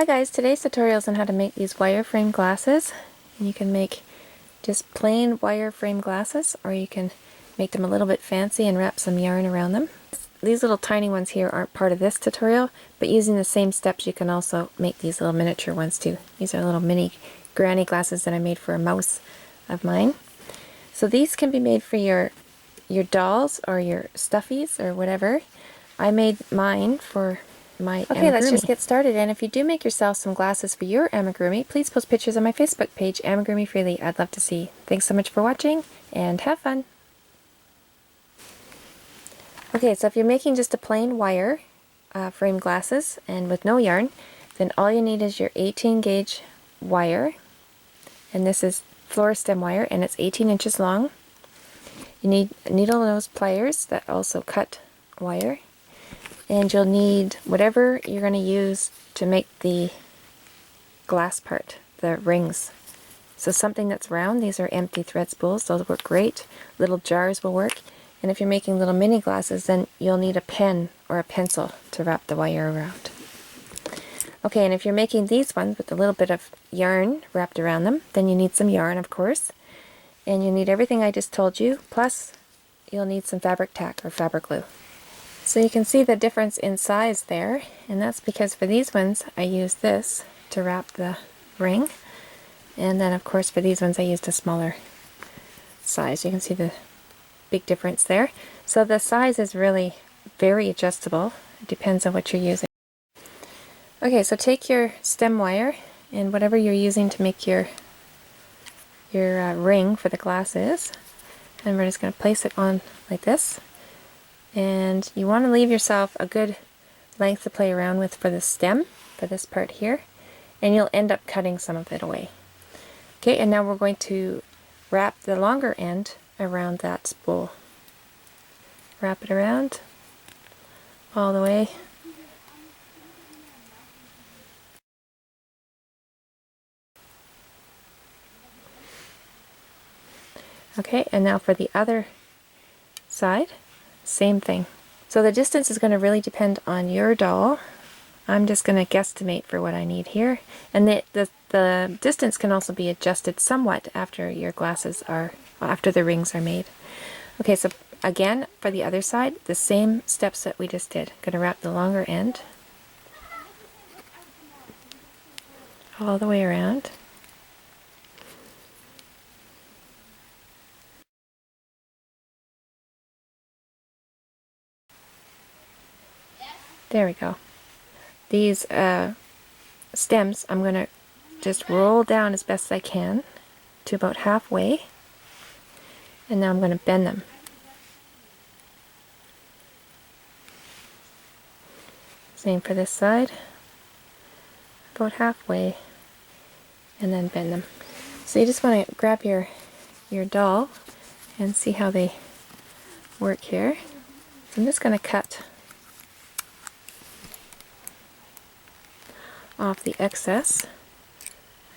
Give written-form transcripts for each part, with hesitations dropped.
Hi guys, today's tutorial is on how to make these wireframe glasses. And you can make just plain wireframe glasses, or you can make them a little bit fancy and wrap some yarn around them. These little tiny ones here aren't part of this tutorial, but using the same steps you can also make these little miniature ones too. These are little mini granny glasses that I made for a mouse of mine. So these can be made for your dolls or your stuffies or whatever. I made mine for my amigurumi. Okay, let's just get started. And if you do make yourself some glasses for your amigurumi, please post pictures on my Facebook page, Amigurumi Freely. I'd love to see. Thanks so much for watching, and have fun! Okay, so if you're making just a plain wire frame glasses and with no yarn, then all you need is your 18 gauge wire, and this is florist stem wire, and it's 18 inches long. You need needle nose pliers that also cut wire. And you'll need whatever you're going to use to make the glass part, the rings. So something that's round, these are empty thread spools, those work great. Little jars will work. And if you're making little mini glasses, then you'll need a pen or a pencil to wrap the wire around. Okay, and if you're making these ones with a little bit of yarn wrapped around them, then you need some yarn, of course. And you need everything I just told you, plus you'll need some fabric tack or fabric glue. So you can see the difference in size there, and that's because for these ones I used this to wrap the ring, and then of course for these ones I used a smaller size. You can see the big difference there. So the size is really very adjustable. It depends on what you're using. Okay, so take your stem wire and whatever you're using to make your ring for the glasses, and we're just going to place it on like this. And you want to leave yourself a good length to play around with for the stem, for this part here, and you'll end up cutting some of it away. Okay, and now we're going to wrap the longer end around that spool. Wrap it around all the way. Okay, and now for the other side, same thing. So the distance is going to really depend on your doll. I'm just going to guesstimate for what I need here. And the distance can also be adjusted somewhat after your glasses are, after the rings are made. Okay, so again, for the other side, the same steps that we just did. Going to wrap the longer end all the way around. There we go. These stems I'm going to just roll down as best I can to about halfway, and now I'm going to bend them. Same for this side, about halfway, and then bend them. So you just want to grab your doll and see how they work here. So I'm just going to cut off the excess,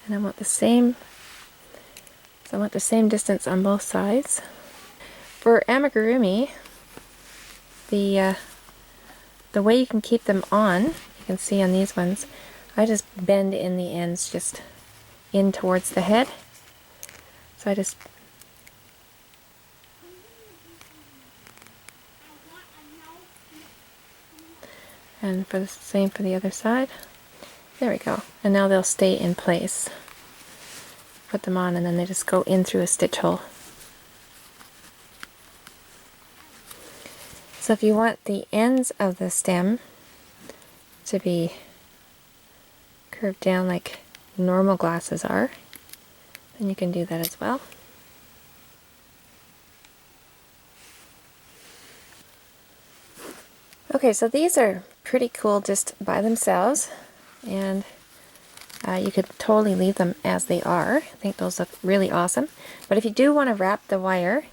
and I want the same distance on both sides. For amigurumi, the way you can keep them on, you can see on these ones, I just bend in the ends just in towards the head. So I just and for the same for the other side. There we go. And now they'll stay in place. Put them on and then they just go in through a stitch hole. So if you want the ends of the stem to be curved down like normal glasses are, then you can do that as well. Okay, so these are pretty cool just by themselves. And you could totally leave them as they are. I think those look really awesome. But if you do want to wrap the wire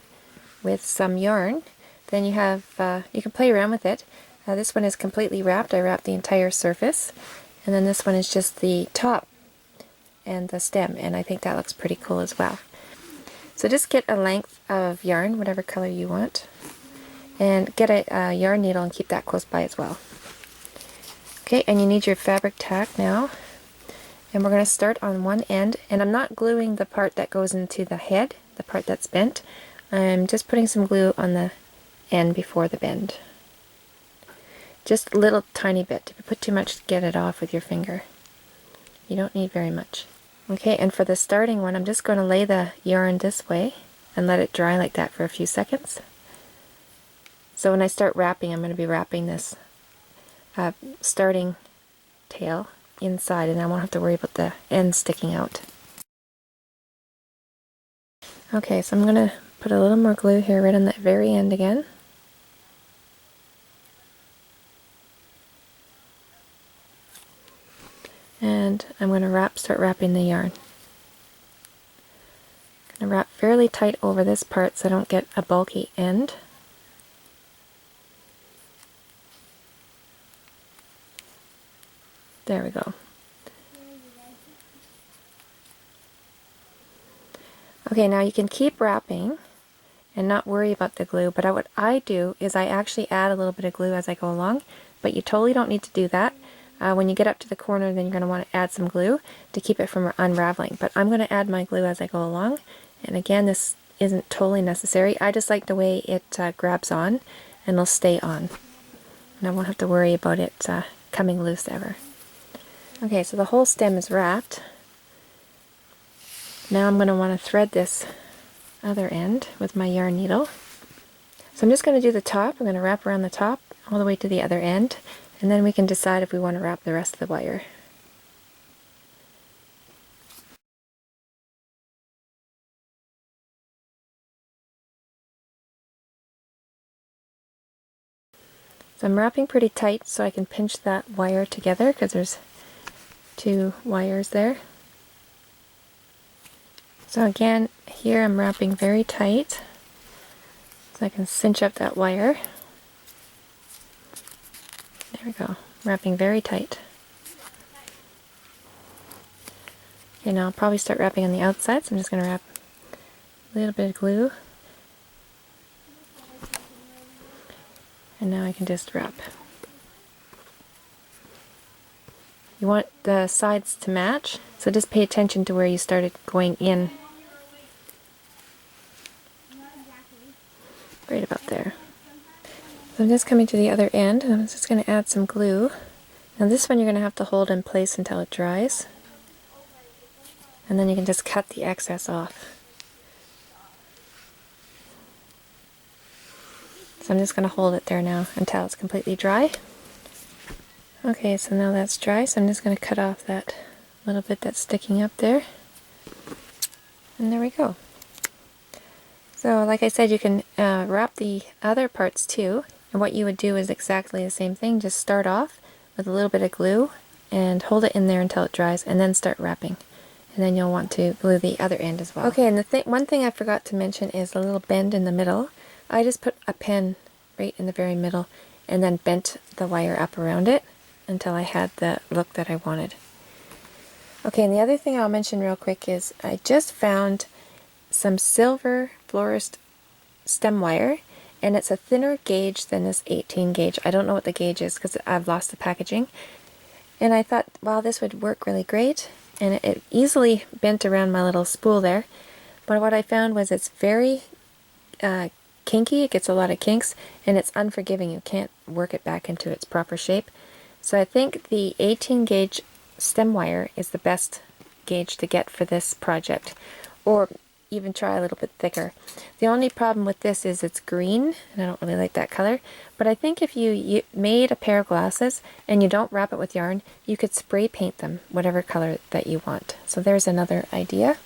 with some yarn, then you have you can play around with it. This one is completely wrapped. I wrapped the entire surface, and then this one is just the top and the stem, and I think that looks pretty cool as well. So just get a length of yarn, whatever color you want, and get a yarn needle and keep that close by as well. Okay, and you need your fabric tack now. And we're going to start on one end, and I'm not gluing the part that goes into the head, the part that's bent. I'm just putting some glue on the end before the bend. Just a little tiny bit. If you put too much, get it off with your finger. You don't need very much. Okay, and for the starting one, I'm just going to lay the yarn this way and let it dry like that for a few seconds. So when I start wrapping, I'm going to be wrapping this starting tail inside, and I won't have to worry about the end sticking out. Okay, so I'm going to put a little more glue here right on that very end again. And I'm going to start wrapping the yarn. I'm going to wrap fairly tight over this part so I don't get a bulky end. There we go. Okay, now you can keep wrapping and not worry about the glue, but what I do is I actually add a little bit of glue as I go along, but you totally don't need to do that. When you get up to the corner, then you're going to want to add some glue to keep it from unraveling, but I'm going to add my glue as I go along, and again, this isn't totally necessary. I just like the way it grabs on and will stay on, and I won't have to worry about it coming loose ever. Okay, so the whole stem is wrapped. Now I'm going to want to thread this other end with my yarn needle. So I'm just going to do the top. I'm going to wrap around the top all the way to the other end, and then we can decide if we want to wrap the rest of the wire. So I'm wrapping pretty tight so I can pinch that wire together because there's two wires there. So again, here I'm wrapping very tight so I can cinch up that wire. There we go, wrapping very tight. Okay, now I'll probably start wrapping on the outside, so I'm just going to wrap a little bit of glue. And now I can just wrap. You want the sides to match, so just pay attention to where you started going in. Right about there. So I'm just coming to the other end, and I'm just going to add some glue. Now this one you're going to have to hold in place until it dries. And then you can just cut the excess off. So I'm just going to hold it there now until it's completely dry. Okay, so now that's dry, so I'm just going to cut off that little bit that's sticking up there. And there we go. So like I said, you can wrap the other parts too, and what you would do is exactly the same thing. Just start off with a little bit of glue and hold it in there until it dries, and then start wrapping. And then you'll want to glue the other end as well. Okay, and one thing I forgot to mention is a little bend in the middle. I just put a pin right in the very middle and then bent the wire up around it until I had the look that I wanted. Okay, and the other thing I'll mention real quick is I just found some silver florist stem wire, and it's a thinner gauge than this 18 gauge. I don't know what the gauge is because I've lost the packaging. And I thought, wow, this would work really great, and it easily bent around my little spool there. But what I found was it's very kinky, it gets a lot of kinks, and it's unforgiving. You can't work it back into its proper shape. So I think the 18 gauge stem wire is the best gauge to get for this project, or even try a little bit thicker. The only problem with this is it's green, and I don't really like that color, but I think if you made a pair of glasses and you don't wrap it with yarn, you could spray paint them whatever color that you want. So there's another idea.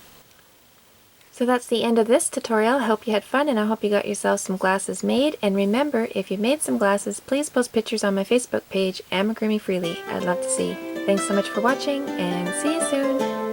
So that's the end of this tutorial. I hope you had fun, and I hope you got yourself some glasses made. And remember, if you made some glasses, please post pictures on my Facebook page, Amigurumi Freely. I'd love to see. Thanks so much for watching, and see you soon!